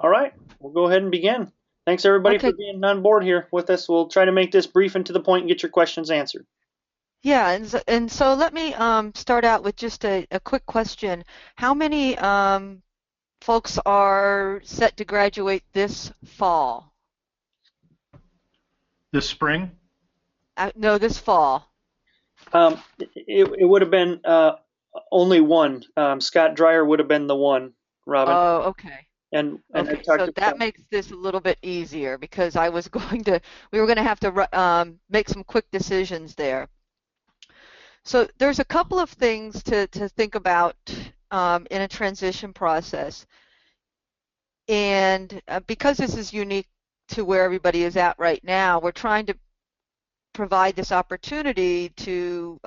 All right, we'll go ahead and begin. Thanks everybody for Okay, being on board here with us. We'll try to make this brief and to the point and get your questions answered. yeah, and so let me start out with just a quick question. How many folks are set to graduate this fall? This spring? No, this fall. It would have been only one. Scott Dreyer would have been the one, Robin. Oh, okay. And I Okay, talked so to that makes this a little bit easier because I was we were going to have to make some quick decisions there. So there's a couple of things to think about in a transition process. And because this is unique to where everybody is at right now, we're trying to provide this opportunity to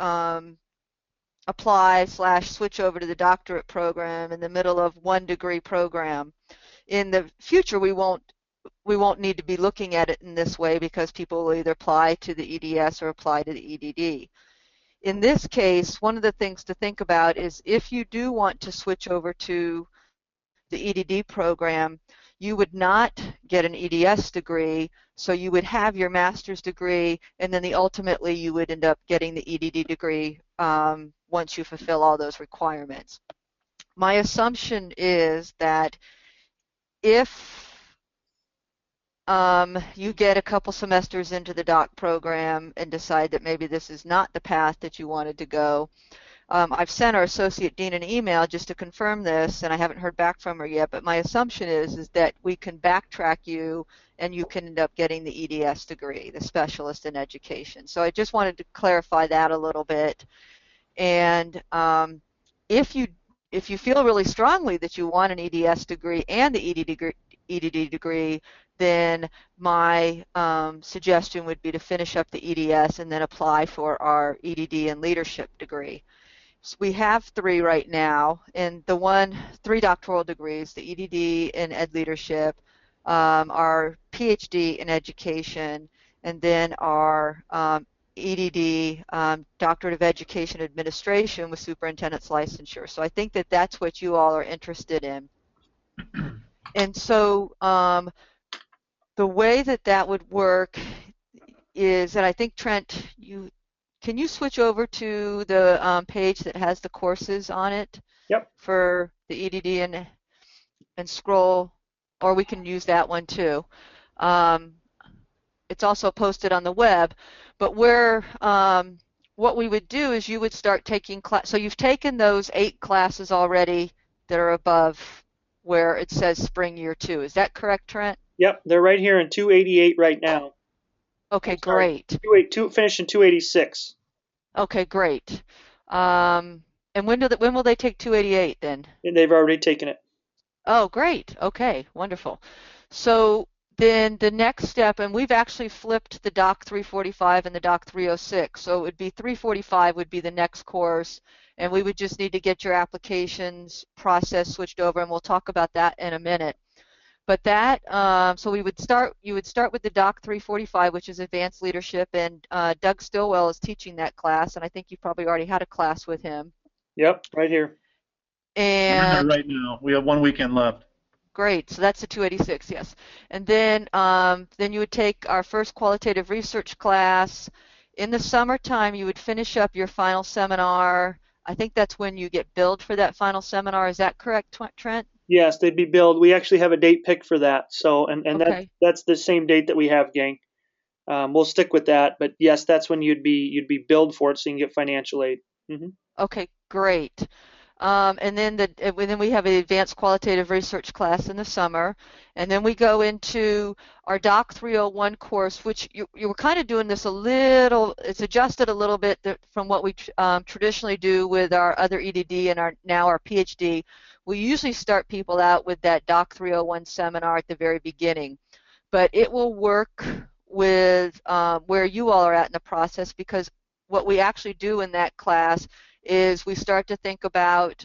apply slash switch over to the doctorate program in the middle of one degree program. In the future, we won't need to be looking at it in this way because people will either apply to the EDS or apply to the EDD. In this case, one of the things to think about is if you do want to switch over to the EDD program, you would not get an EDS degree, so you would have your master's degree, and then ultimately you would end up getting the EDD degree once you fulfill all those requirements. My assumption is that if you get a couple semesters into the doc program and decide that maybe this is not the path that you wanted to go, I've sent our associate dean an email just to confirm this, and I haven't heard back from her yet, but my assumption is that we can backtrack you and you can end up getting the EDS degree, the specialist in education. So I just wanted to clarify that a little bit. And if you if you feel really strongly that you want an EDS degree and the EDD degree, then my suggestion would be to finish up the EDS and then apply for our EDD and leadership degree. So we have three right now, and three doctoral degrees, the EDD in Ed Leadership, our PhD in Education, and then our EDD, Doctorate of Education Administration with Superintendent's Licensure. So I think that that's what you all are interested in. And so the way that that would work is, and I think Trent, can you switch over to the page that has the courses on it Yep. for the EDD and scroll, or we can use that one too. Um, it's also posted on the web, but what we would do is you would start taking class. So you've taken those 8 classes already that are above where it says spring year 2. Is that correct, Trent? Yep, they're right here in 288 right now. Okay, I'm sorry, great. 282 finished in 286. Okay, great. And when will they take 288 then? And they've already taken it. Oh, great. Okay, wonderful. So then the next step, and we've actually flipped the Doc 345 and the Doc 306. So it would be 345 would be the next course, and we would just need to get your applications process switched over, and we'll talk about that in a minute. But so you would start with the Doc 345, which is Advanced Leadership, and Doug Stillwell is teaching that class, and I think you've probably already had a class with him. Yep, right here. We're in there And right now. We have one weekend left. great, so that's the 286, yes. And then you would take our first qualitative research class. In the summertime, you would finish up your final seminar. I think that's when you get billed for that final seminar. Is that correct, Trent? Yes, they'd be billed. We actually have a date picked for that. So, and Okay. that's the same date that we have, gang. We'll stick with that. But yes, that's when you'd be billed for it, so you can get financial aid. Hmm. Okay, great. And then we have an advanced qualitative research class in the summer, and then we go into our Doc 301 course, which you were kind of doing this a little. It's adjusted a little bit from what we traditionally do with our other EDD and our PhD. We usually start people out with that Doc 301 seminar at the very beginning, but it will work with where you all are at in the process, because what we actually do in that class is we start to think about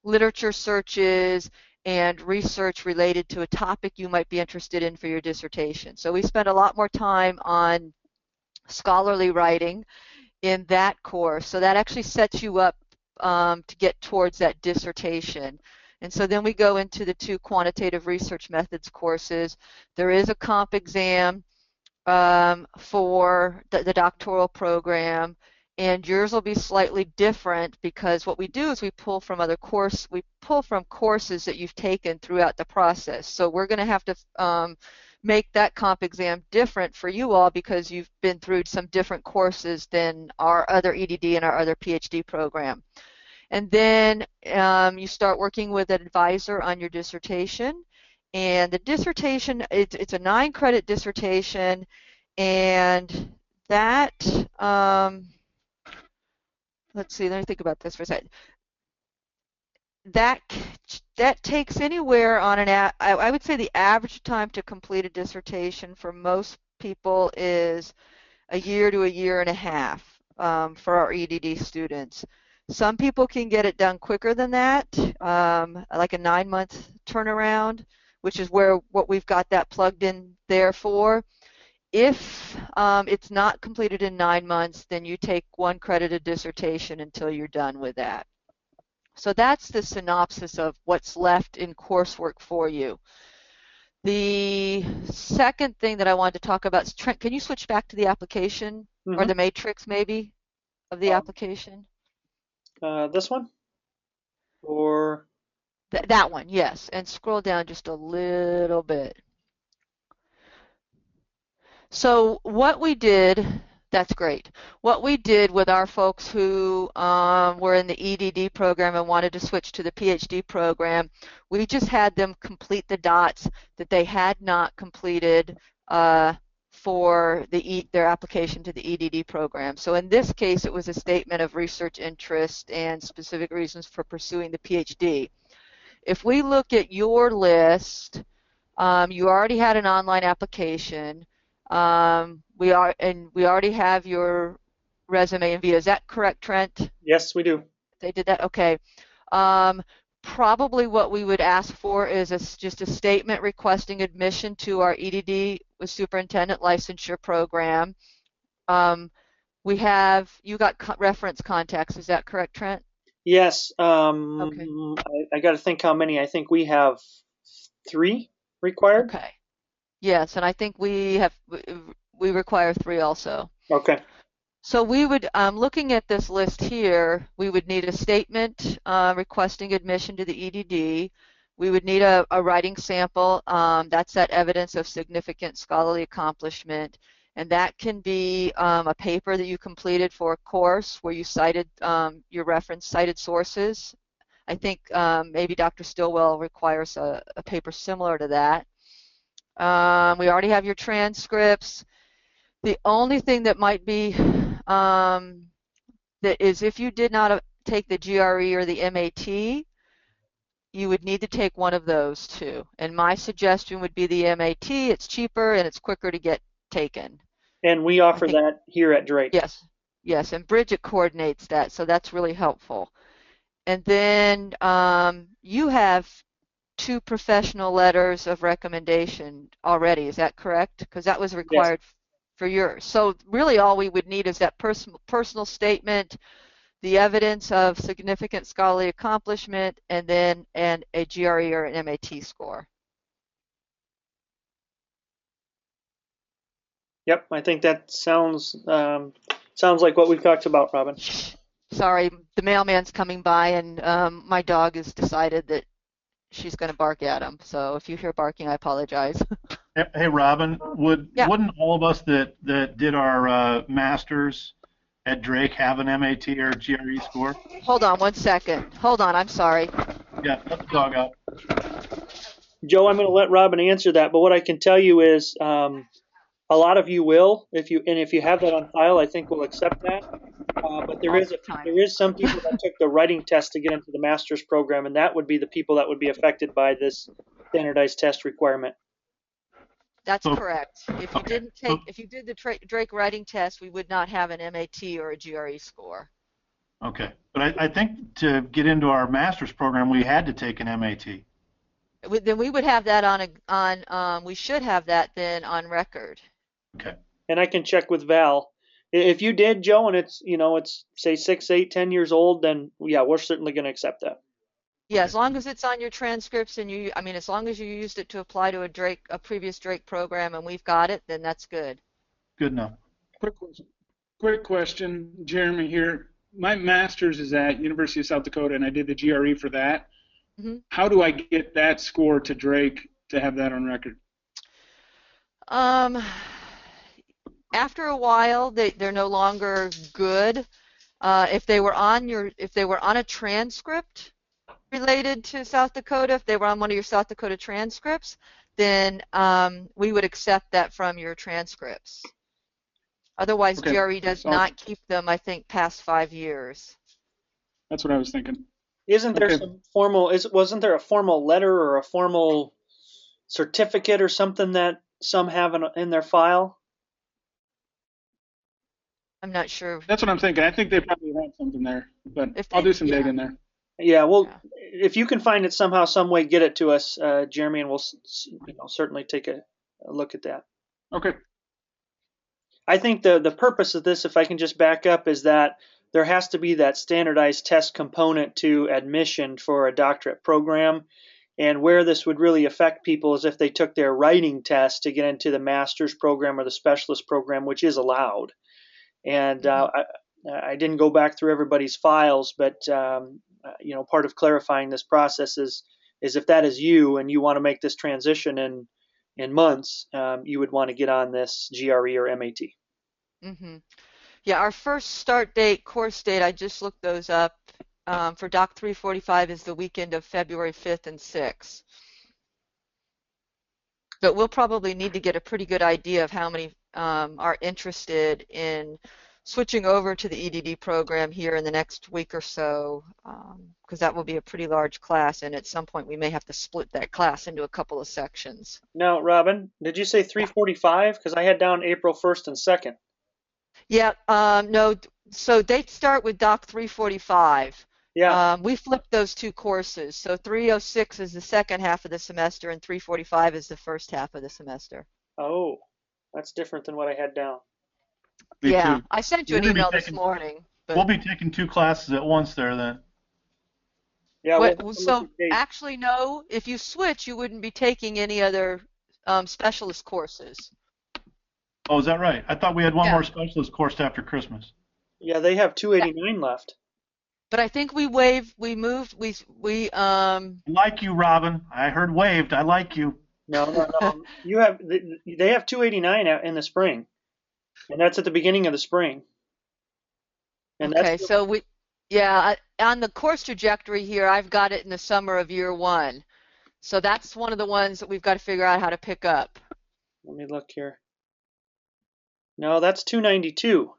literature searches and research related to a topic you might be interested in for your dissertation. So we spend a lot more time on scholarly writing in that course. So that actually sets you up to get towards that dissertation. And so then we go into the 2 quantitative research methods courses. There is a comp exam for the doctoral program, and yours will be slightly different because what we do is we pull from courses that you've taken throughout the process. So we're going to have to make that comp exam different for you all because you've been through some different courses than our other EDD and our other PhD program. And then you start working with an advisor on your dissertation. And the dissertation, it's a 9-credit dissertation, and that, let's see, let me think about this for a second. That takes anywhere on I would say the average time to complete a dissertation for most people is a year to a year and a half for our EDD students. Some people can get it done quicker than that, like a 9-month turnaround, which is what we've got that plugged in there for. If it's not completed in 9 months, then you take 1 credited dissertation until you're done with that. So that's the synopsis of what's left in coursework for you. The second thing that I wanted to talk about is, Trent, can you switch back to the application or the matrix maybe of the application? This one? Or? That one, yes. And scroll down just a little bit. So what we did, that's great. What we did with our folks who were in the EDD program and wanted to switch to the PhD program, we just had them complete the dots that they had not completed for their application to the EDD program. So in this case, it was a statement of research interest and specific reasons for pursuing the PhD. If we look at your list, you already had an online application. We already have your resume in VITA. Is that correct, Trent? Yes, we do. They did that? Okay. Probably what we would ask for is just a statement requesting admission to our EDD with Superintendent Licensure program. You got reference contacts. Is that correct, Trent? Yes. Okay. I got to think how many. I think we have 3 required. Okay. Yes, and I think we require 3 also. Okay. So we would, looking at this list here, we would need a statement requesting admission to the EDD. We would need a writing sample. That's that evidence of significant scholarly accomplishment. And that can be a paper that you completed for a course where you cited your reference cited sources. I think maybe Dr. Stillwell requires a paper similar to that. We already have your transcripts. The only thing that might be that is if you did not take the GRE or the MAT, you would need to take one of those 2. And my suggestion would be the MAT. It's cheaper and it's quicker to get taken. And we offer that here at Drake. Yes, yes, and Bridget coordinates that, so that's really helpful. And then you have 2 professional letters of recommendation already. Is that correct? Because that was required for yours. So really all we would need is that personal statement, the evidence of significant scholarly accomplishment, and then a GRE or an MAT score. Yep, I think that sounds like what we've talked about, Robin. Sorry, the mailman's coming by, and my dog has decided that she's going to bark at him. So if you hear barking, I apologize. Hey, Robin, wouldn't all of us that did our masters at Drake have an MAT or GRE score? Hold on 1 second. Hold on, I'm sorry. Yeah, let the dog out. Joe, I'm going to let Robin answer that, but what I can tell you is a lot of you will. If you have that on file, I think we'll accept that. But there is some people that took the writing test to get into the master's program, and that would be the people that would be affected by this standardized test requirement. That's correct. If you did the Drake writing test, we would not have an MAT or a GRE score. Okay, but I think to get into our master's program, we had to take an MAT. Then we would have that we should have that then on record. Okay. And I can check with Val. If you did, Joe, and it's say 6, 8, 10 years old, then yeah, we're certainly going to accept that. Yeah, as long as it's on your transcripts and I mean, as long as you used it to apply to a previous Drake program and we've got it, then that's good. Good enough. Quick question, Jeremy here. My master's is at University of South Dakota, and I did the GRE for that. Mm-hmm. How do I get that score to Drake to have that on record? After a while, they're no longer good. If they were on a transcript related to South Dakota, if they were on one of your South Dakota transcripts, then we would accept that from your transcripts. Otherwise, Okay. GRE does not keep them, I think, past 5 years. That's what I was thinking. Isn't there some formal? Wasn't there a formal letter or a formal certificate or something that some have in their file? I'm not sure. That's what I'm thinking. I think they probably have something there, but I'll do some digging there. Yeah, well, if you can find it somehow, some way, get it to us, Jeremy, and we'll certainly take a look at that. Okay. I think the purpose of this, if I can just back up, is that there has to be that standardized test component to admission for a doctorate program. And where this would really affect people is if they took their writing test to get into the master's program or the specialist program, which is allowed. And I didn't go back through everybody's files, but part of clarifying this process is if that is you and you want to make this transition in months, you would want to get on this GRE or MAT. Mm-hmm. Yeah, our first start date, course date, I just looked those up, for Doc 345 is the weekend of February 5th and 6th. But we'll probably need to get a pretty good idea of how many are interested in switching over to the EDD program here in the next week or so, because that will be a pretty large class, and at some point we may have to split that class into a couple of sections. Now, Robin, did you say 345? Because I had down April 1st and 2nd. Yeah, no, so they start with Doc 345. Yeah. We flipped those two courses. So 306 is the second half of the semester and 345 is the first half of the semester. Oh, that's different than what I had down. Yeah, I sent you an email this morning. But we'll be taking 2 classes at once there then. Yeah. So actually, no, if you switch, you wouldn't be taking any other specialist courses. Oh, is that right? I thought we had one more specialist course after Christmas. Yeah, they have 289 left. But I think we like you, Robin. I heard waived. I like you. No. They have 289 out in the spring, and that's at the beginning of the spring. And okay, so on the course trajectory here, I've got it in the summer of year 1. So that's one of the ones that we've got to figure out how to pick up. Let me look here. No, that's 292.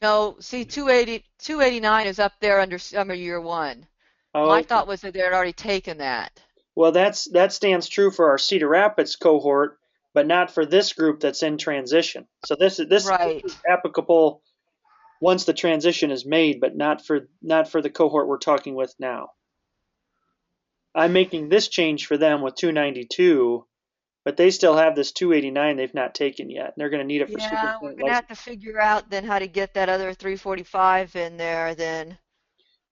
No, see, 289 is up there under summer year 1. Oh, my thought was that they had already taken that. Well, that stands true for our Cedar Rapids cohort, but not for this group that's in transition. So this is applicable once the transition is made, but not for the cohort we're talking with now. I'm making this change for them with 292. But they still have this 289 they've not taken yet. They're going to need it for superintendent we're going to have to figure out then how to get that other 345 in there then.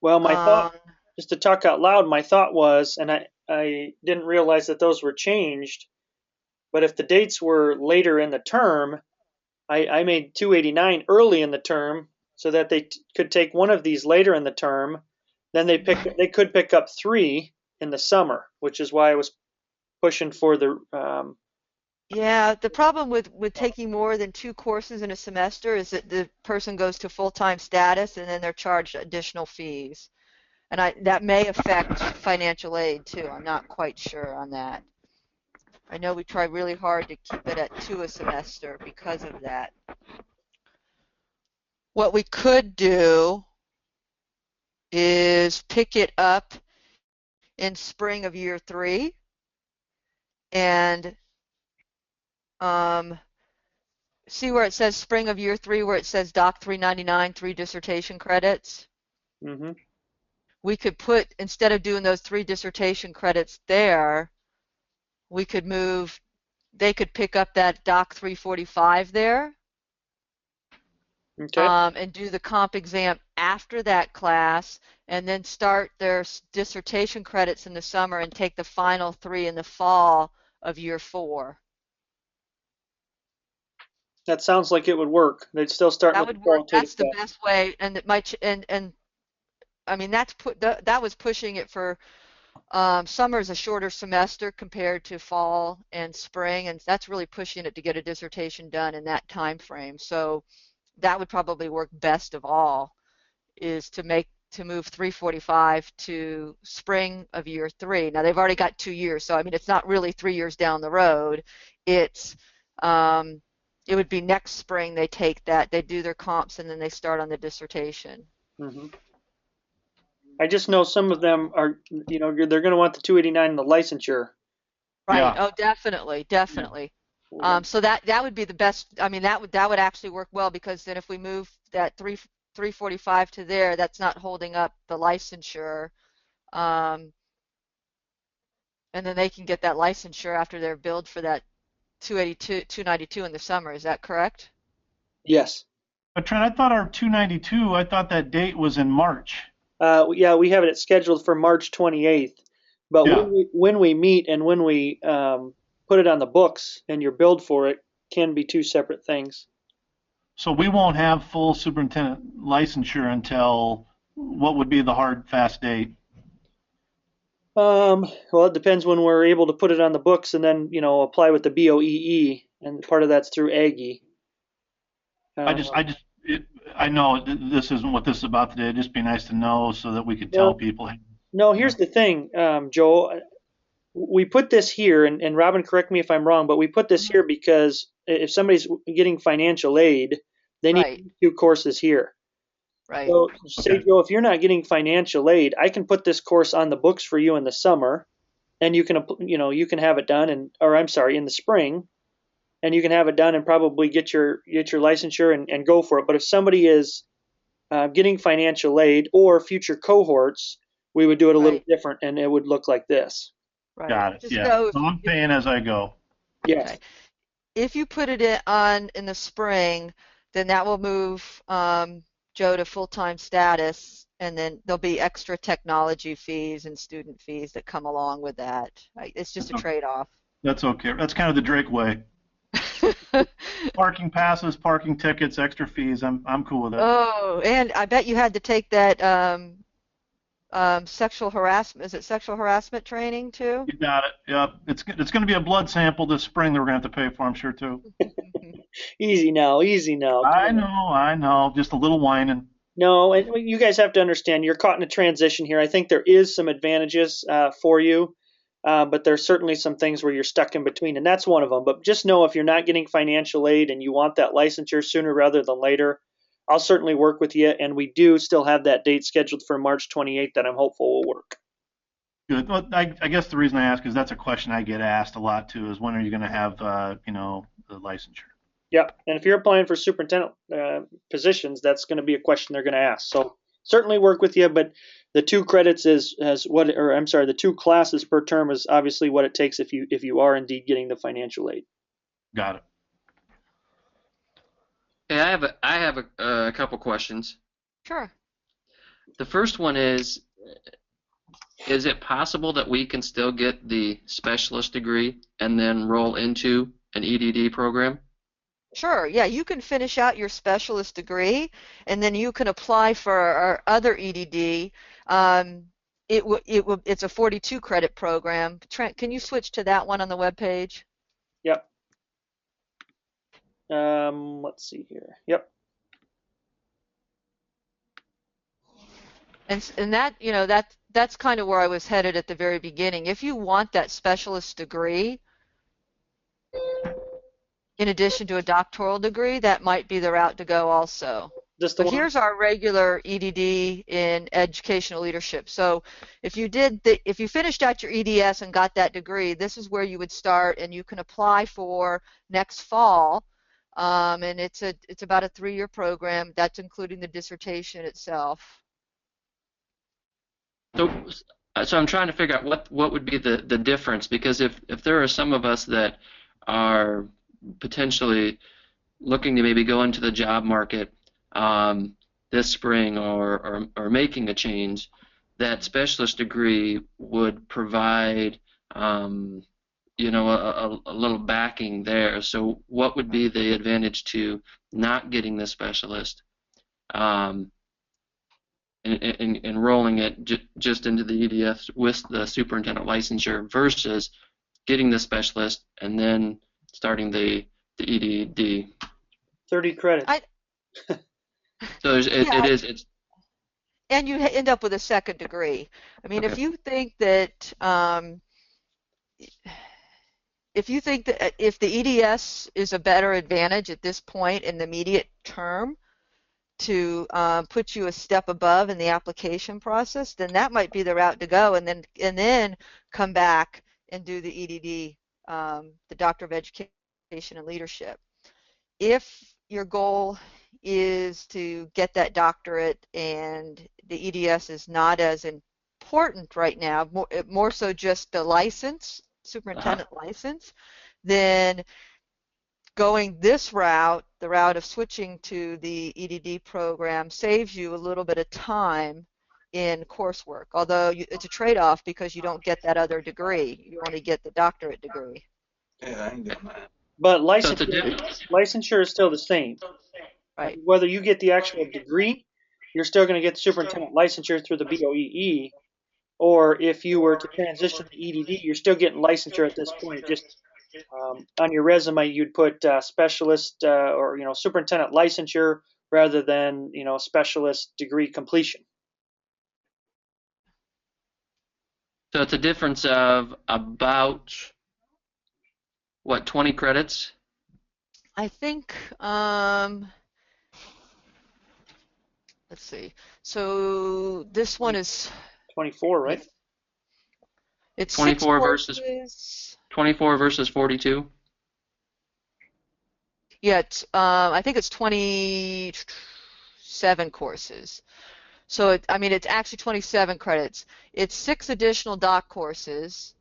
Well, my thought, just to talk out loud, my thought was, and I didn't realize that those were changed, but if the dates were later in the term, I made 289 early in the term so that they could take one of these later in the term. Then they could pick up 3 in the summer, which is why I was pushing for the the problem with taking more than 2 courses in a semester is that the person goes to full-time status and then they're charged additional fees, and that may affect financial aid too. I'm not quite sure on that. I know we try really hard to keep it at 2 a semester because of that. What we could do is pick it up in spring of year 3 and see where it says spring of year 3, where it says Doc 399, 3 dissertation credits. Mm-hmm. We could put, instead of doing those 3 dissertation credits there, we could they could pick up that Doc 345 there. Okay. And do the comp exam after that class, and then start their dissertation credits in the summer and take the final 3 in the fall of year 4. That sounds like it would work. They'd still start That with the would work. qualitative That's the test. best way, and it might, and I mean that was pushing it for summer is a shorter semester compared to fall and spring, and that's really pushing it to get a dissertation done in that time frame. So that would probably work best of all, is to move 345 to spring of year 3. Now they've already got 2 years, so I mean it's not really 3 years down the road. It's it would be next spring they take that, they do their comps, and then they start on the dissertation. Mm-hmm. I just know some of them are, they're going to want the 289 and the licensure. Right. Yeah. Oh, definitely. Yeah. So that would be the best. I mean, that would actually work well, because then if we move that 345 to there, that's not holding up the licensure, and then they can get that licensure after they're billed for that 292 in the summer. Is that correct? Yes. But Trent, I thought our 292, I thought that date was in March. Yeah, we have it scheduled for March 28th. But Yeah. when we meet and when we put it on the books and you're billed for it, can be 2 separate things. So we won't have full superintendent licensure until what would be the hard, fast date? Well, it depends when we're able to put it on the books and then, apply with the BOEE, and part of that's through Aggie. I know this isn't what this is about today. It'd just be nice to know so that we could tell people. No, here's the thing, Joel. We put this here, and Robin, correct me if I'm wrong, but we put this here because if somebody's getting financial aid, they need Right. 2 courses here. Right. So say, Joe, if you're not getting financial aid, I can put this course on the books for you in the summer, and you can, you can have it done, in the spring, and you can have it done and probably get your licensure and go for it. But if somebody is getting financial aid or future cohorts, we would do it a little Right. different, and it would look like this. Right. Got it. Just Yeah. know So I'm paying as I go. Yes. Okay. If you put it on in the spring, then that will move Joe to full-time status, and then there'll be extra technology fees and student fees that come along with that. Right? It's just a trade-off. That's okay. That's kind of the Drake way. Parking passes, parking tickets, extra fees. I'm cool with it. Oh, and I bet you had to take that sexual harassment. Is it sexual harassment training too? You got it. Yep. It's going to be a blood sample this spring that we're going to have to pay for, I'm sure, too. Easy now. I know. Just a little whining. No, and you guys have to understand, you're caught in a transition here. I think there is some advantages for you, but there's certainly some things where you're stuck in between, and that's one of them. But just know if you're not getting financial aid and you want that licensure sooner rather than later, I'll certainly work with you, and we do still have that date scheduled for March 28th that I'm hopeful will work. Good. Well, I guess the reason I ask is that's a question I get asked a lot, too, is when are you going to have, the licensure? Yeah, and if you're applying for superintendent positions, that's going to be a question they're going to ask. So certainly work with you, but the 2 credits the 2 classes per term is obviously what it takes if you are indeed getting the financial aid. Got it. Hey, I have a couple questions. Sure. The first one is it possible that we can still get the specialist degree and then roll into an EDD program? Sure. Yeah, you can finish out your specialist degree, and then you can apply for our other EDD. It's a 42 credit program. Trent, can you switch to that one on the web page? Yep. Let's see here. Yep. And that that's kind of where I was headed at the very beginning. If you want that specialist degree, in addition to a doctoral degree, that might be the route to go also. But here's our regular EDD in educational leadership. So if you finished out your EDS and got that degree, this is where you would start, and you can apply for next fall. And it's about a 3-year program. That's including the dissertation itself. So I'm trying to figure out what would be the difference, because if there are some of us that are potentially looking to maybe go into the job market this spring or making a change, that specialist degree would provide, you know, a little backing there. So what would be the advantage to not getting the specialist, and enrolling it just into the EDS with the superintendent licensure versus getting the specialist and then starting the EDD? 30 credits. So it's and you end up with a second degree. I mean, okay. if you think that if the EDS is a better advantage at this point in the immediate term to put you a step above in the application process, then that might be the route to go, and then come back and do the EDD, the Doctor of Education and Leadership. If your goal is to get that doctorate and the EDS is not as important right now, more so just the license, superintendent license, then going this route, the route of switching to the EDD program, saves you a little bit of time in coursework, although it's a trade-off because you don't get that other degree. You only get the doctorate degree. Yeah, I ain't doing that. But licensure is still the same. Right. Whether you get the actual degree, you're still going to get the superintendent licensure through the BOEE, or if you were to transition to EDD, you're still getting licensure at this point. Just on your resume, you'd put specialist or superintendent licensure rather than specialist degree completion. So it's a difference of about what, 20 credits? I think, let's see. So this one is 24, right? It's 24 versus 24 versus 42. Yeah, it's, I think it's 27 courses. So I mean, it's actually 27 credits. It's 6 additional doc courses.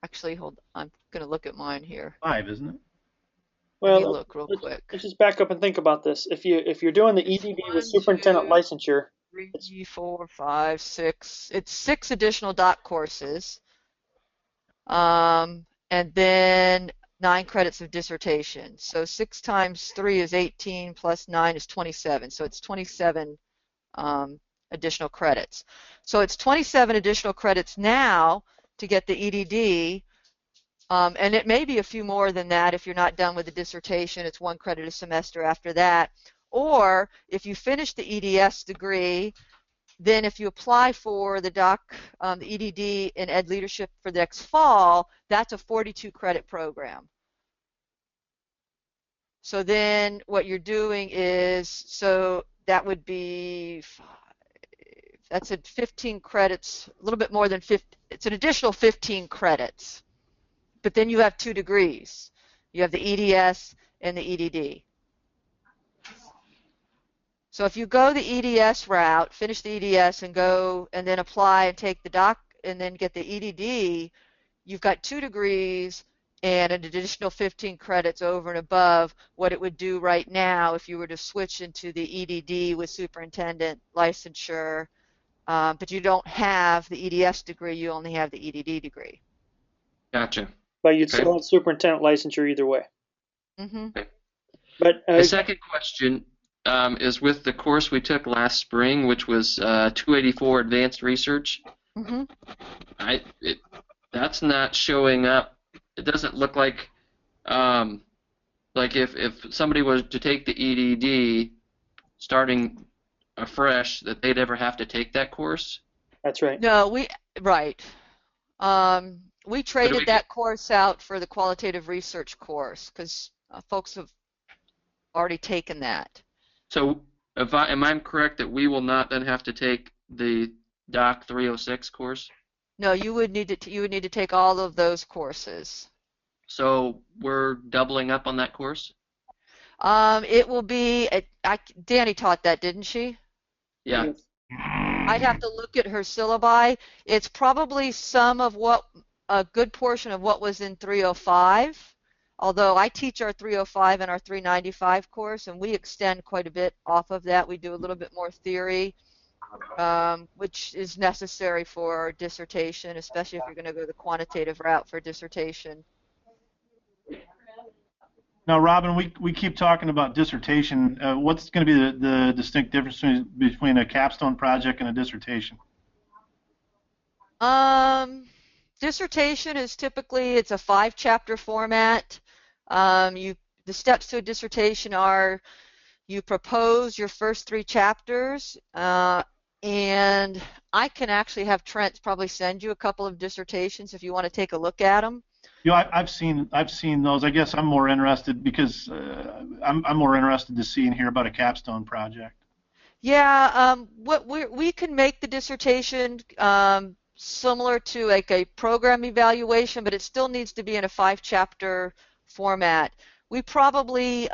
Actually, hold. I'm going to look at mine here. 5, isn't it? Let me Well, look real quick. let's just back up and think about this. If you're doing the EDD with superintendent licensure, 3, 4, 5, 6. It's 6 additional doc courses, and then 9 credits of dissertation. So 6 times 3 is 18 plus 9 is 27. So it's 27 additional credits. So it's 27 additional credits now to get the EDD, and it may be a few more than that if you're not done with the dissertation. It's 1 credit a semester after that. Or if you finish the EDS degree, then if you apply for the the EDD in Ed Leadership for the next fall, that's a 42 credit program. So then what you're doing is, so that would be, that's at 15 credits, a little bit more than 50, it's an additional 15 credits. But then you have 2 degrees. You have the EDS and the EDD. So if you go the EDS route, finish the EDS and go and then apply and take the doc and then get the EDD, you've got 2 degrees and an additional 15 credits over and above what it would do right now if you were to switch into the EDD with superintendent licensure, but you don't have the EDS degree, you only have the EDD degree. Gotcha. But you'd still have superintendent licensure either way. Mm-hmm. Okay. But the second question is with the course we took last spring, which was 284 Advanced Research. Mm-hmm. That's not showing up. It doesn't look like if somebody was to take the EDD starting afresh, that they'd ever have to take that course. That's right. No, right. We traded that course out for the qualitative research course because folks have already taken that. So am I correct that we will not then have to take the Doc 306 course? No, you would need to take all of those courses. So we're doubling up on that course? It will be, Danny taught that, didn't she? Yeah. I'd have to look at her syllabi. It's probably a good portion of what was in 305, although I teach our 305 and our 395 course, and we extend quite a bit off of that. We do a little bit more theory, which is necessary for dissertation, especially if you're going to go the quantitative route for dissertation. Now, Robin, we keep talking about dissertation. What's going to be the distinct difference between a capstone project and a dissertation? Dissertation is typically, it's a 5-chapter format. The steps to a dissertation are you propose your first 3 chapters, and I can actually have Trent probably send you a couple of dissertations if you want to take a look at them. You know, I've seen those. I guess I'm more interested because I'm more interested to see and hear about a capstone project. Yeah, we can make the dissertation similar to like a program evaluation, but it still needs to be in a 5-chapter format. We probably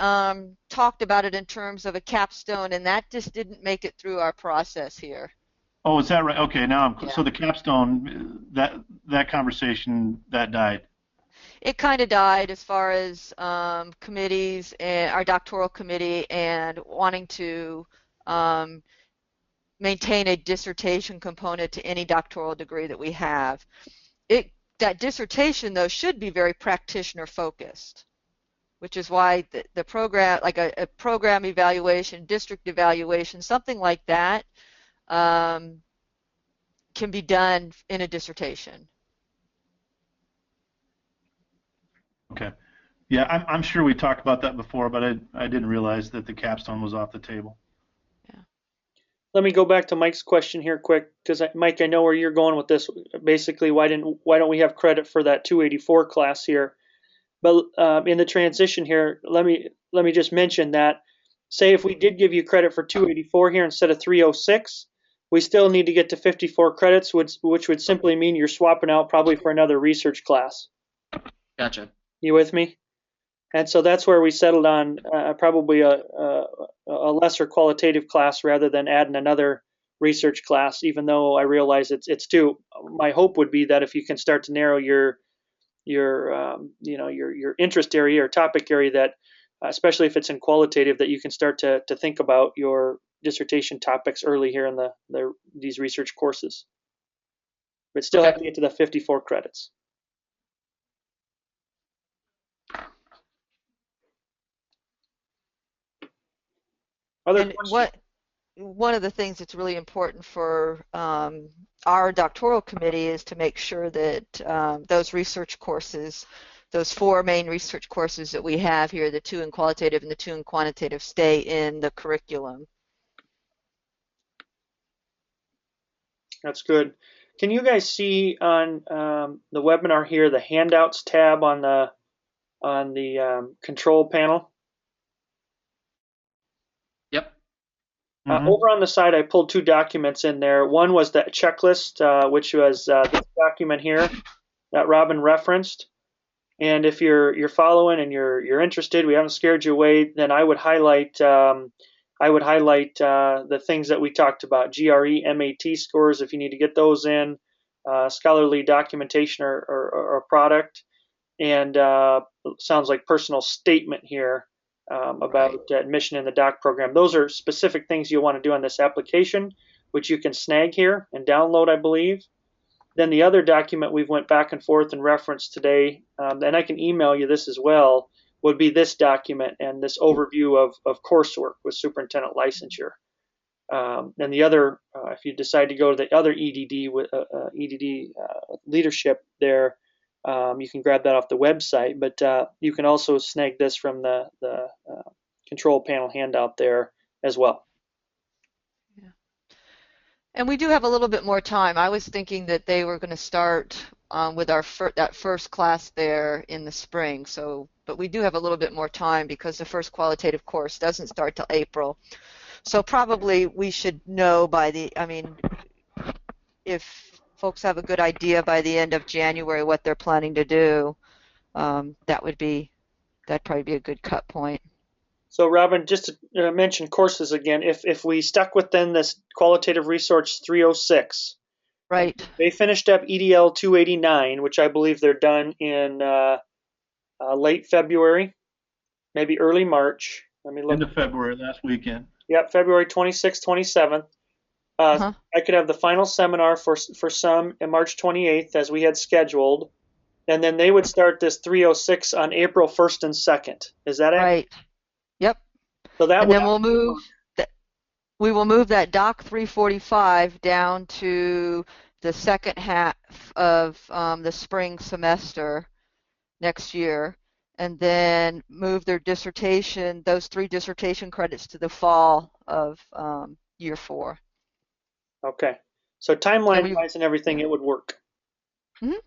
talked about it in terms of a capstone, and that just didn't make it through our process here. Oh, is that right? Okay, now Yeah. So the capstone, that conversation, that died. It kind of died as far as committees and our doctoral committee and wanting to maintain a dissertation component to any doctoral degree that we have. That dissertation, though, should be very practitioner focused, which is why the program, like a program evaluation, district evaluation, something like that can be done in a dissertation. Okay. Yeah, I'm sure we talked about that before, but I didn't realize that the capstone was off the table. Yeah. Let me go back to Mike's question here quick, because Mike, I know where you're going with this. Basically, why don't we have credit for that 284 class here? But in the transition here, let me just mention that, say if we did give you credit for 284 here instead of 306, we still need to get to 54 credits, which would simply mean you're swapping out probably for another research class. Gotcha. You with me? And so that's where we settled on probably a lesser qualitative class rather than adding another research class, even though I realize it's two. My hope would be that if you can start to narrow your interest area or topic area, that especially if it's in qualitative, that you can start to think about your dissertation topics early here in these research courses. But still have to get to the 54 credits. And one of the things that's really important for our doctoral committee is to make sure that those research courses, those 4 main research courses that we have here, the 2 in qualitative and the 2 in quantitative, stay in the curriculum. That's good. Can you guys see on the webinar here the handouts tab on the control panel? Yep. Over on the side, I pulled 2 documents in there. One was the checklist, which was this document here that Robin referenced. And if you're following and you're interested, we haven't scared you away, then I would highlight the things that we talked about: GRE, MAT scores if you need to get those in, scholarly documentation or product, and sounds like personal statement here. About admission in the doc program. Those are specific things you'll want to do on this application, which you can snag here and download, I believe. Then the other document we've went back and forth and referenced today, and I can email you this as well, would be this document and this overview of coursework with superintendent licensure. And the other, if you decide to go to the other EDD leadership there, you can grab that off the website, but you can also snag this from the control panel handout there as well. Yeah. And we do have a little bit more time. I was thinking that they were going to start with that first class there in the spring. But we do have a little bit more time because the first qualitative course doesn't start till April. So probably we should know if folks have a good idea by the end of January what they're planning to do, that'd probably be a good cut point. So Robin, just to mention courses again, if we stuck within this qualitative resource 306, right? They finished up EDL 289, which I believe they're done in late February, maybe early March. Let me look. End of February, last weekend. Yep, February 26th, 27th. I could have the final seminar for some on March 28th as we had scheduled, and then they would start this 306 on April 1st and 2nd. Is that accurate? Right. Yep. So that And would then we will move that Doc 345 down to the second half of the spring semester next year, and then move their dissertation, those 3 dissertation credits, to the fall of year 4. Okay. So timeline-wise and everything, it would work. Mhm.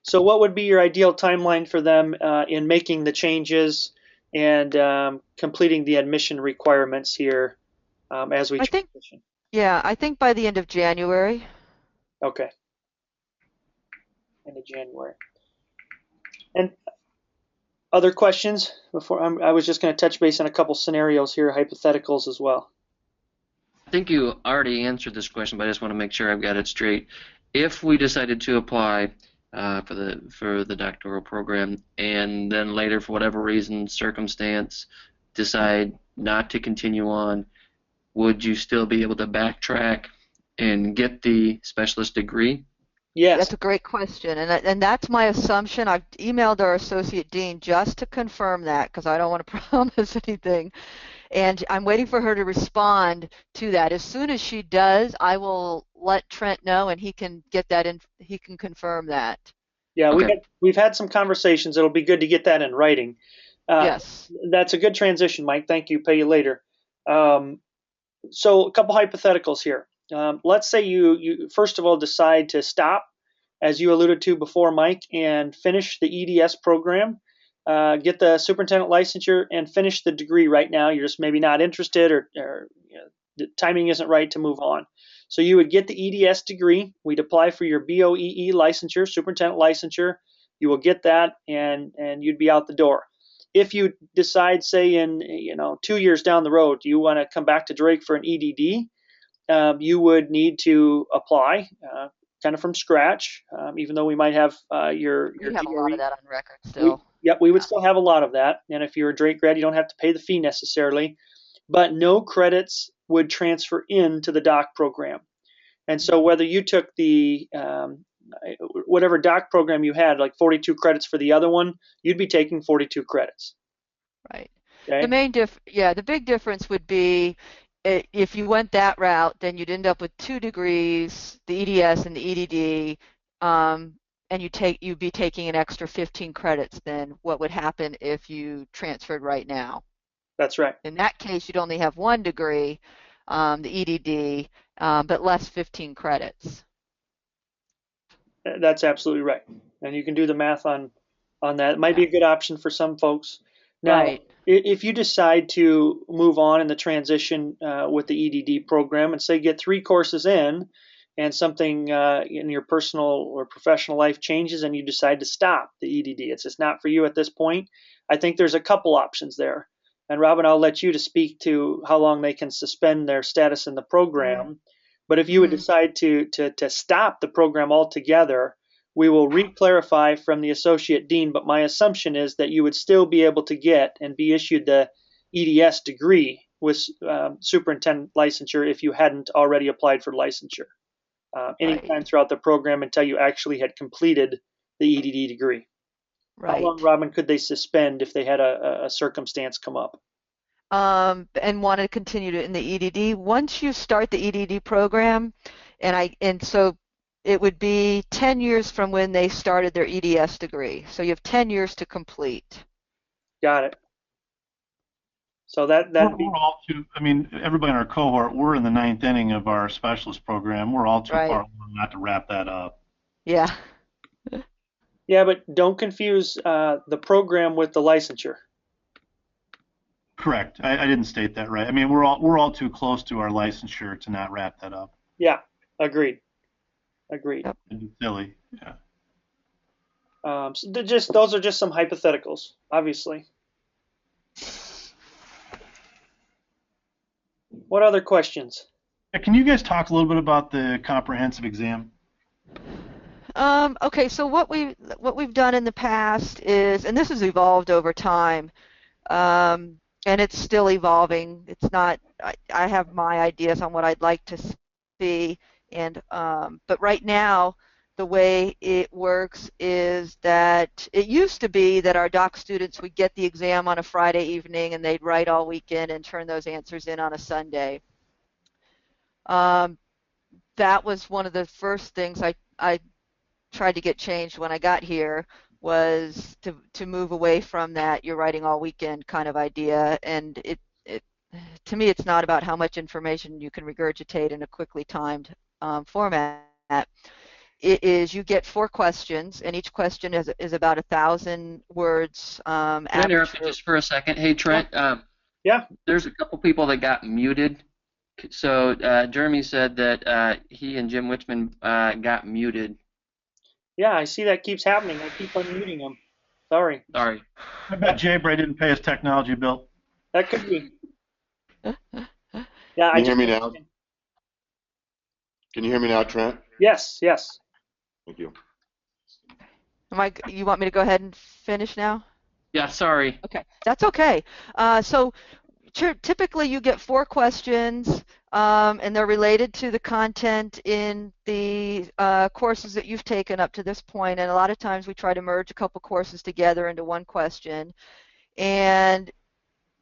So what would be your ideal timeline for them in making the changes and completing the admission requirements here as we transition? I think by the end of January. Okay. End of January. And other questions before I was just going to touch base on a couple scenarios here, hypotheticals as well. I think you already answered this question, but I just want to make sure I've got it straight. If we decided to apply for the doctoral program, and then later, for whatever reason, circumstance, decide not to continue on, would you still be able to backtrack and get the specialist degree? Yes. That's a great question, and that's my assumption. I've emailed our associate dean just to confirm that, because I don't want to promise anything. And I'm waiting for her to respond to that. As soon as she does, I will let Trent know, and he can get that in. He can confirm that. Yeah, Okay. we've had some conversations. It'll be good to get that in writing. Yes. That's a good transition, Mike. Thank you. Pay you later. So a couple hypotheticals here. Let's say you first of all decide to stop, as you alluded to before, Mike, and finish the EDS program. Get the superintendent licensure and finish the degree right now. You're just maybe not interested, or the timing isn't right to move on. So you would get the EDS degree. We'd apply for your BOEE licensure, superintendent licensure. You will get that, and you'd be out the door. If you decide, say in 2 years down the road, you want to come back to Drake for an EDD, you would need to apply kind of from scratch, even though we might have your We have GRE. a lot of that on record still. We would still have a lot of that. And if you're a Drake grad, you don't have to pay the fee necessarily, but no credits would transfer into the doc program. And so whether you took the whatever doc program you had, like 42 credits for the other one, you'd be taking 42 credits. Right. Okay? The big difference would be, if you went that route, then you'd end up with 2 degrees, the EDS and the EDD, and you'd be taking an extra 15 credits than what would happen if you transferred right now. That's right. In that case, you'd only have 1 degree, the EDD, but less 15 credits. That's absolutely right. And you can do the math on that. It might be a good option for some folks. Now, Right. If you decide to move on in the transition with the EDD program, and say get 3 courses in, and something in your personal or professional life changes, and you decide to stop the EDD, it's just not for you at this point, I think there's a couple options there. And Robin, I'll let you to speak to how long they can suspend their status in the program. But if you would decide to stop the program altogether, we will re-clarify from the associate dean, but my assumption is that you would still be able to get and be issued the EDS degree with superintendent licensure if you hadn't already applied for licensure anytime throughout the program until you actually had completed the EDD degree. Right. How long, Robin, could they suspend if they had a circumstance come up? And want to continue in the EDD. Once you start the EDD program, and so it would be 10 years from when they started their EDS degree. So you have 10 years to complete. Got it. So that we're all too. I mean, everybody in our cohort, we're in the 9th inning of our specialist program. We're all too far along not to wrap that up. Yeah. Yeah, but don't confuse the program with the licensure. Correct. I didn't state that right. I mean, we're all too close to our licensure to not wrap that up. Yeah, agreed. Yep. It'd be silly. Yeah. So those are just some hypotheticals, obviously. What other questions? Can you guys talk a little bit about the comprehensive exam? Okay, so what we've done in the past is, and this has evolved over time, and it's still evolving. It's not. I have my ideas on what I'd like to be. And but right now, the way it works is that it used to be that our doc students would get the exam on a Friday evening and they'd write all weekend and turn those answers in on a Sunday. That was one of the first things I tried to get changed when I got here, was to move away from that you're writing all weekend kind of idea. And it to me, it's not about how much information you can regurgitate in a quickly timed format. It is, you get 4 questions, and each question is about 1,000 words. Can I interrupt you just for a second? Hey, Trent. Yeah. There's a couple people that got muted. So Jeremy said that he and Jim Wichman got muted. Yeah, I see that keeps happening. I keep unmuting them. Sorry. Sorry. I bet Jay Bray didn't pay his technology bill. That could be. Yeah. Can you hear me now? Can you hear me now, Trent? Yes. Yes. Thank you. You want me to go ahead and finish now? Yeah, sorry. Okay, that's okay. So typically you get 4 questions, and they're related to the content in the courses that you've taken up to this point. And a lot of times we try to merge a couple courses together into one question. And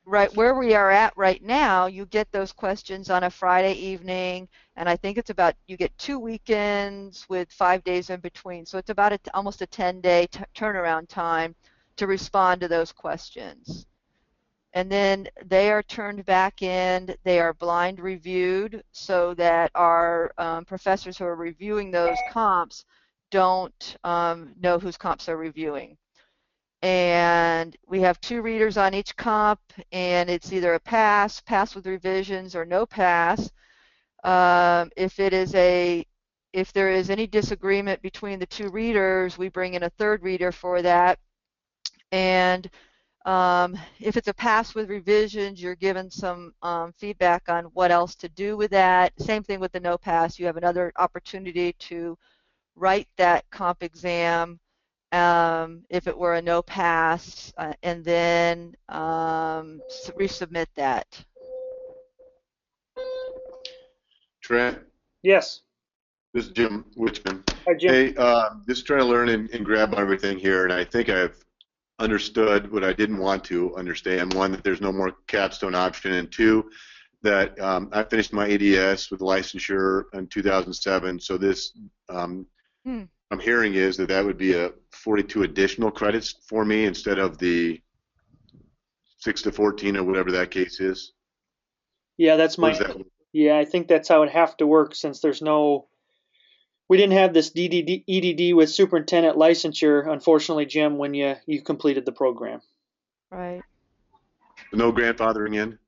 right where we are at right now, you get those questions on a Friday evening, and I think it's about, you get 2 weekends with 5 days in between. So it's about almost a 10-day turnaround time to respond to those questions. And then they are turned back in, they are blind reviewed, so that our professors who are reviewing those comps don't know whose comps they're reviewing. And we have 2 readers on each comp, and it's either a pass with revisions, or no pass. If there is any disagreement between the 2 readers, we bring in a 3rd reader for that. And if it's a pass with revisions, you're given some feedback on what else to do with that. Same thing with the no pass. You have another opportunity to write that comp exam if it were a no pass, and then resubmit that. Trent? Yes. This is Jim Wichman. Hi, Jim. Hey, just trying to learn and grab everything here, and I think I've understood what I didn't want to understand. 1, that there's no more capstone option, and 2, that I finished my ADS with licensure in 2007, so this I'm hearing is that would be a 42 additional credits for me instead of the 6 to 14 or whatever that case is. Yeah, that's my. Yeah, I think that's how it have to work, since there's no. We didn't have this EDD with superintendent licensure, unfortunately, Jim, when you completed the program. Right. No grandfathering in?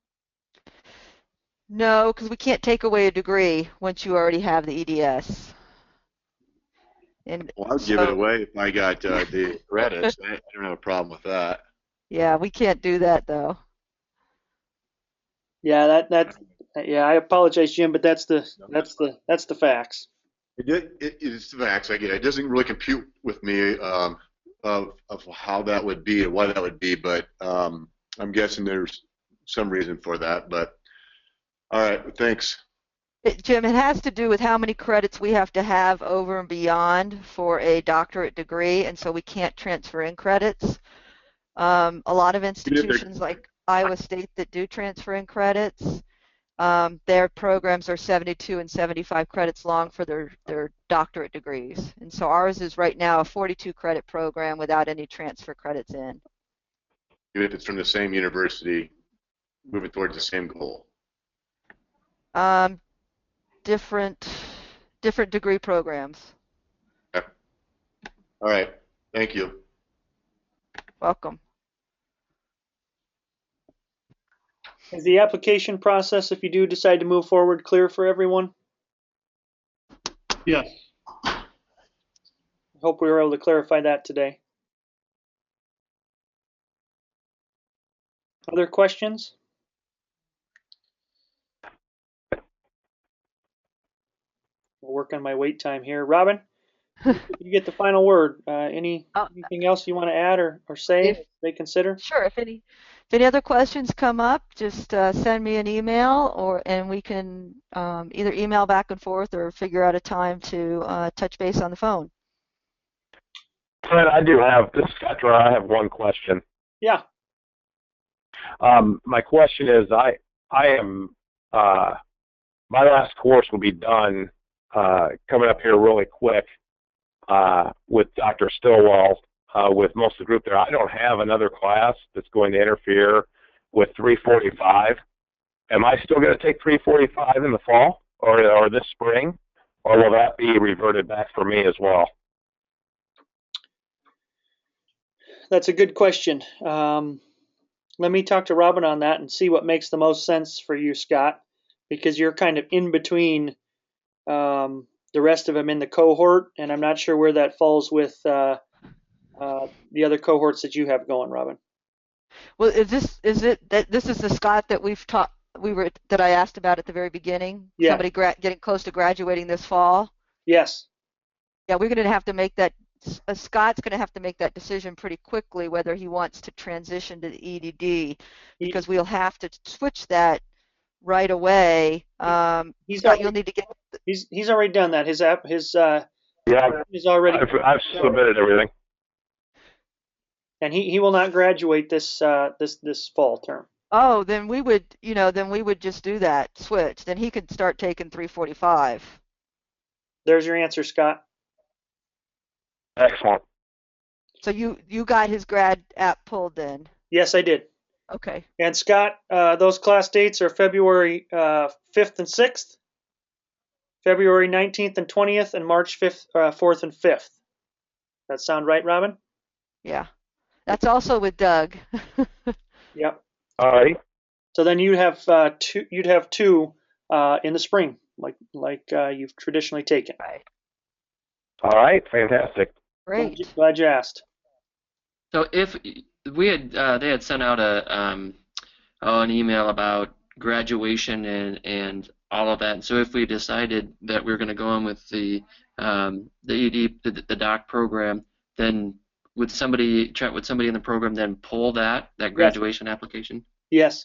No, because we can't take away a degree once you already have the EDS. And well, I'd give it away if I got the credits. I don't have a problem with that. Yeah, we can't do that though. Yeah, yeah. I apologize, Jim, but that's the facts. It's the facts. I get it. It doesn't really compute with me of how that would be or why that would be, but I'm guessing there's some reason for that. But all right, thanks. Jim, it has to do with how many credits we have to have over and beyond for a doctorate degree, and so we can't transfer in credits. A lot of institutions like Iowa State that do transfer in credits, their programs are 72 and 75 credits long for their doctorate degrees. And so ours is right now a 42 credit program without any transfer credits in. Even if it's from the same university, moving towards the same goal? Different degree programs. Okay. All right. Thank you. Welcome. Is the application process, if you do decide to move forward, clear for everyone? Yes. I hope we were able to clarify that today. Other questions? We'll work on my wait time here. Robin, you get the final word. Anything else you want to add or say they consider? Sure. If any. If any other questions come up, just send me an email, and we can either email back and forth or figure out a time to touch base on the phone. Clint, I do have, this is Scott Dry, I have one question. Yeah. My question is, I am, my last course will be done coming up here really quick with Dr. Stillwell, with most of the group there. I don't have another class that's going to interfere with 345. Am I still going to take 345 in the fall or this spring, or will that be reverted back for me as well? That's a good question. Let me talk to Robin on that and see what makes the most sense for you, Scott, because you're kind of in between the rest of them in the cohort, and I'm not sure where that falls with the other cohorts that you have going, Robin. Well, this is the Scott that that I asked about at the very beginning? Yeah. Somebody getting close to graduating this fall? Yes. Yeah, we're going to have to make that. Scott's going to have to make that decision pretty quickly whether he wants to transition to the EDD, because we'll have to switch that right away. Scott, you'll need to get. He's already done that. His Yeah, is already. I've submitted everything. And he will not graduate this fall term. Oh, then we would just do that switch. Then he could start taking 345. There's your answer, Scott. Excellent. So you got his grad app pulled then? Yes, I did. Okay. And Scott, those class dates are February 5th and 6th, February 19th and 20th, and March 5th, 4th and 5th. That sound right, Robin? Yeah. That's also with Doug. Yep. All right. So then you'd have two in the spring, like you've traditionally taken. Right. All right. Fantastic. Great. Glad you asked. So if we had, they had sent out an email about graduation and all of that. And so if we decided that we were going to go on with the ED, the doc program, then would somebody in the program then pull that graduation application? Yes.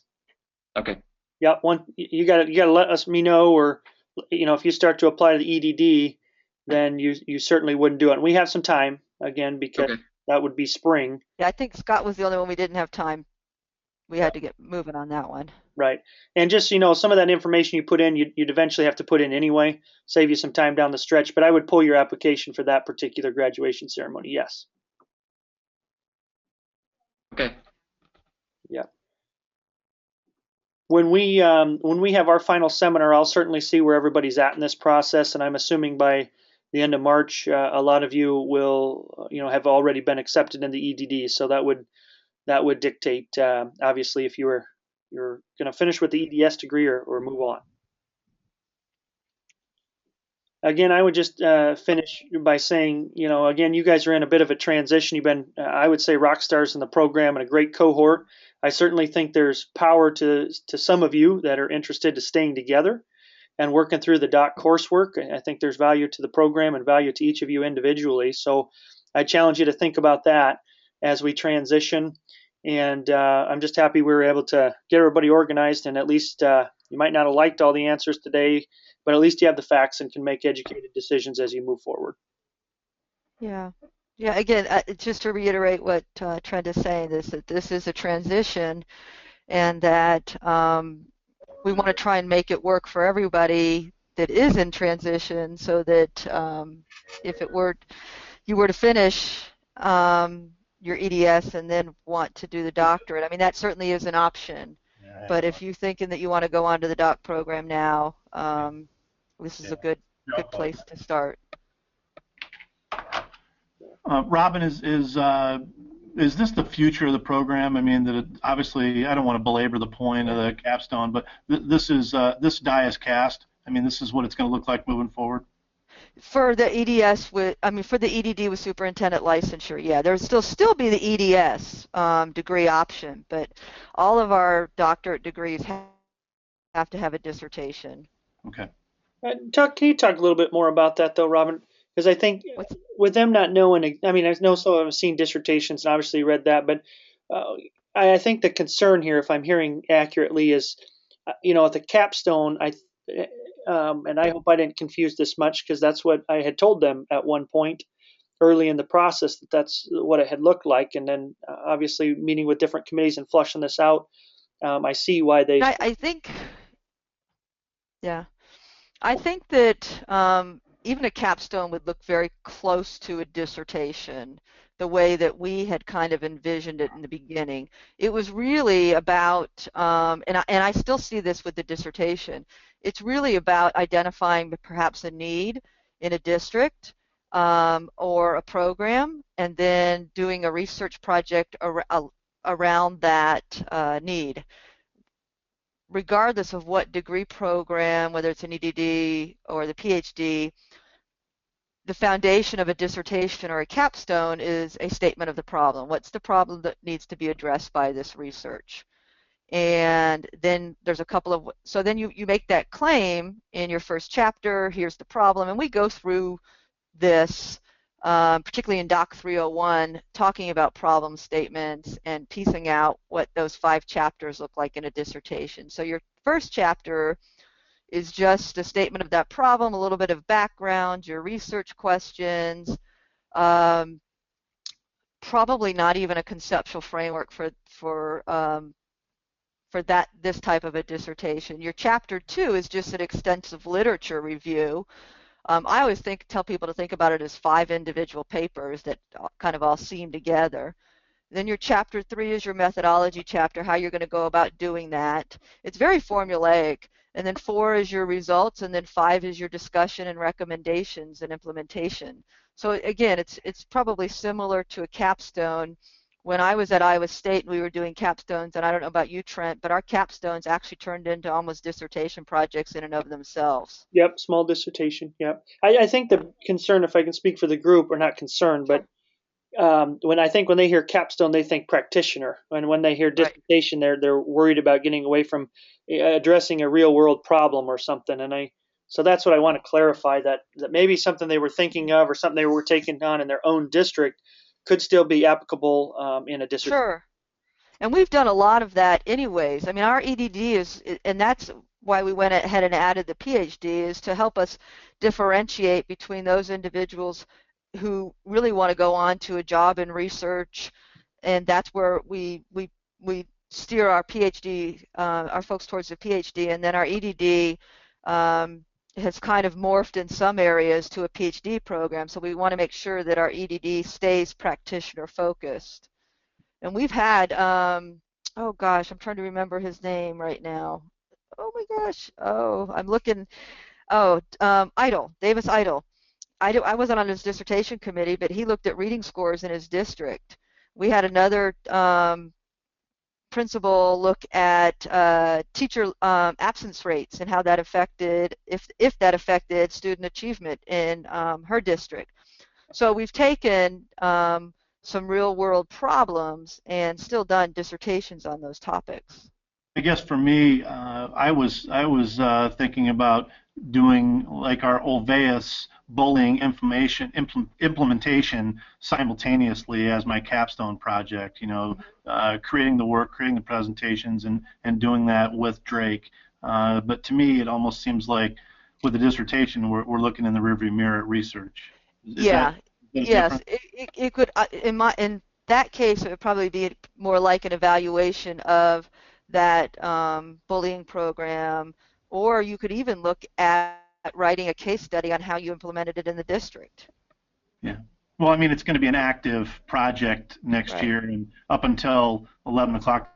Okay. Yeah. You got to let me know, or if you start to apply to the EDD, then you certainly wouldn't do it. And we have some time again because that would be spring. Yeah, I think Scott was the only one we didn't have time. We had to get moving on that one. Right. And just some of that information you put in, you'd eventually have to put in anyway, save you some time down the stretch. But I would pull your application for that particular graduation ceremony. Yes. Okay. Yeah. When we have our final seminar, I'll certainly see where everybody's at in this process, and I'm assuming by the end of March, a lot of you will, have already been accepted in the EDD. So that would dictate, obviously, if you're going to finish with the EDS degree or move on. Again, I would just finish by saying, again, you guys are in a bit of a transition. You've been, I would say, rock stars in the program and a great cohort. I certainly think there's power to some of you that are interested to staying together and working through the doc coursework. I think there's value to the program and value to each of you individually. So I challenge you to think about that as we transition. And I'm just happy we were able to get everybody organized, and at least you might not have liked all the answers today, but at least you have the facts and can make educated decisions as you move forward. Yeah. Yeah, again, just to reiterate what Trent is saying, is that this is a transition, and that we want to try and make it work for everybody that is in transition, so that if you were to finish your EDS and then want to do the doctorate, I mean, that certainly is an option. But if you're thinking that you want to go on to the doc program now, this is a good place to start. Robin, is this the future of the program? I mean, obviously, I don't want to belabor the point of the capstone, but this die is cast. I mean, this is what it's going to look like moving forward. For the EDS, for the EDD with superintendent licensure, yeah, there'll still be the EDS degree option, but all of our doctorate degrees have to have a dissertation. Okay. Can you talk a little bit more about that, though, Robin? Because I think with them not knowing, I mean, I know some of them have seen dissertations and obviously read that, but I think the concern here, if I'm hearing accurately, is, at the capstone, and I hope I didn't confuse this much because that's what I had told them at one point early in the process, that's what it had looked like. And then obviously meeting with different committees and flushing this out, I see why they. I think, yeah, I think that even a capstone would look very close to a dissertation, the way that we had kind of envisioned it in the beginning. It was really about, and I still see this with the dissertation, it's really about identifying perhaps a need in a district or a program, and then doing a research project around that need, regardless of what degree program, whether it's an EDD or the PhD. The foundation of a dissertation or a capstone is a statement of the problem. What's the problem that needs to be addressed by this research? And then there's a couple of, so then you make that claim in your first chapter, here's the problem, and we go through this, particularly in Doc 301, talking about problem statements and piecing out what those 5 chapters look like in a dissertation. So your first chapter is just a statement of that problem, a little bit of background, your research questions, probably not even a conceptual framework for this type of a dissertation. Your chapter 2 is just an extensive literature review. I always tell people to think about it as 5 individual papers that kind of all seam together. Then your chapter 3 is your methodology chapter, how you're going to go about doing that. It's very formulaic. And then 4 is your results, and then 5 is your discussion and recommendations and implementation. So again, it's probably similar to a capstone. When I was at Iowa State and we were doing capstones, and I don't know about you, Trent, but our capstones actually turned into almost dissertation projects in and of themselves. Yep, small dissertation. Yep. I think the concern, if I can speak for the group, or not concern, but when they hear capstone, they think practitioner, and when they hear dissertation, they're worried about getting away from addressing a real world problem or something. And so that's what I want to clarify, that maybe something they were thinking of or something they were taking on in their own district could still be applicable in a district. Sure. And we've done a lot of that anyways. I mean, our EDD is, and that's why we went ahead and added the PhD, is to help us differentiate between those individuals who really want to go on to a job in research, and that's where we steer our PhD, our folks towards the PhD, and then our EDD has kind of morphed in some areas to a PhD program, so we want to make sure that our EDD stays practitioner focused. And we've had, oh gosh, I'm trying to remember his name right now. Oh my gosh, I'm looking, Idle, Davis Idle. I wasn't on his dissertation committee, but he looked at reading scores in his district. We had another principal look at teacher absence rates and how that affected, if that affected student achievement in her district. So we've taken some real world problems and still done dissertations on those topics. I guess for me, I was thinking about doing like our Olveus bullying implementation simultaneously as my capstone project. Creating the work, creating the presentations, and doing that with Drake. But to me, it almost seems like with the dissertation, we're looking in the rearview mirror at research. Yes, it could. In that case, it would probably be more like an evaluation of that bullying program, or you could even look at writing a case study on how you implemented it in the district. Yeah. Well, I mean, it's going to be an active project next year, and up until 11 o'clock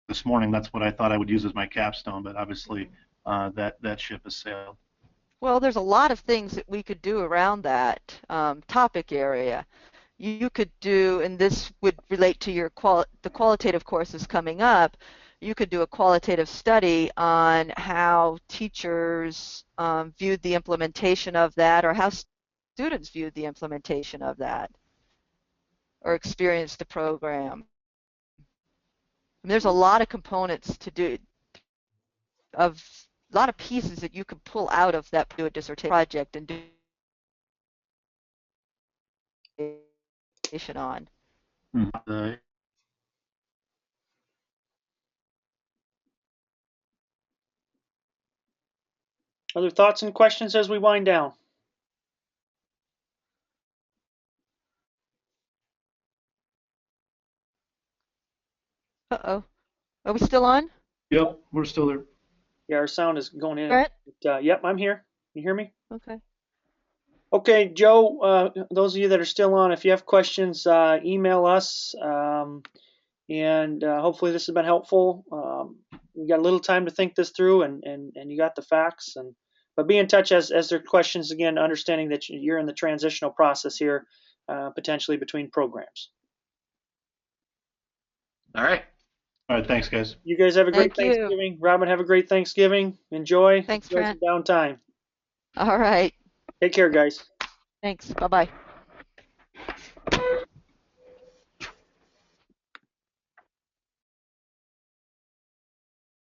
this morning, that's what I thought I would use as my capstone, but obviously that ship has sailed. Well, there's a lot of things that we could do around that topic area. You could do, and this would relate to your the qualitative courses coming up, you could do a qualitative study on how teachers viewed the implementation of that, or how students viewed the implementation of that, or experienced the program. I mean, there's a lot of components to do, a lot of pieces that you could pull out of that dissertation project and do on. Other thoughts and questions as we wind down? Uh-oh. Are we still on, Yep, we're still there. Yeah, our sound is going in. Brett? But, yep, I'm here. You hear me? Okay. Okay, Joe, those of you that are still on, if you have questions, email us. And hopefully this has been helpful. You got a little time to think this through, and you got the facts. But be in touch as there are questions, again, understanding that you're in the transitional process here, potentially between programs. All right. All right, thanks, guys. You guys have a great Thank you. Thanksgiving. Robin, have a great Thanksgiving. Enjoy. Thanks, Enjoy Trent. some downtime. All right. Take care, guys. Thanks. Bye-bye.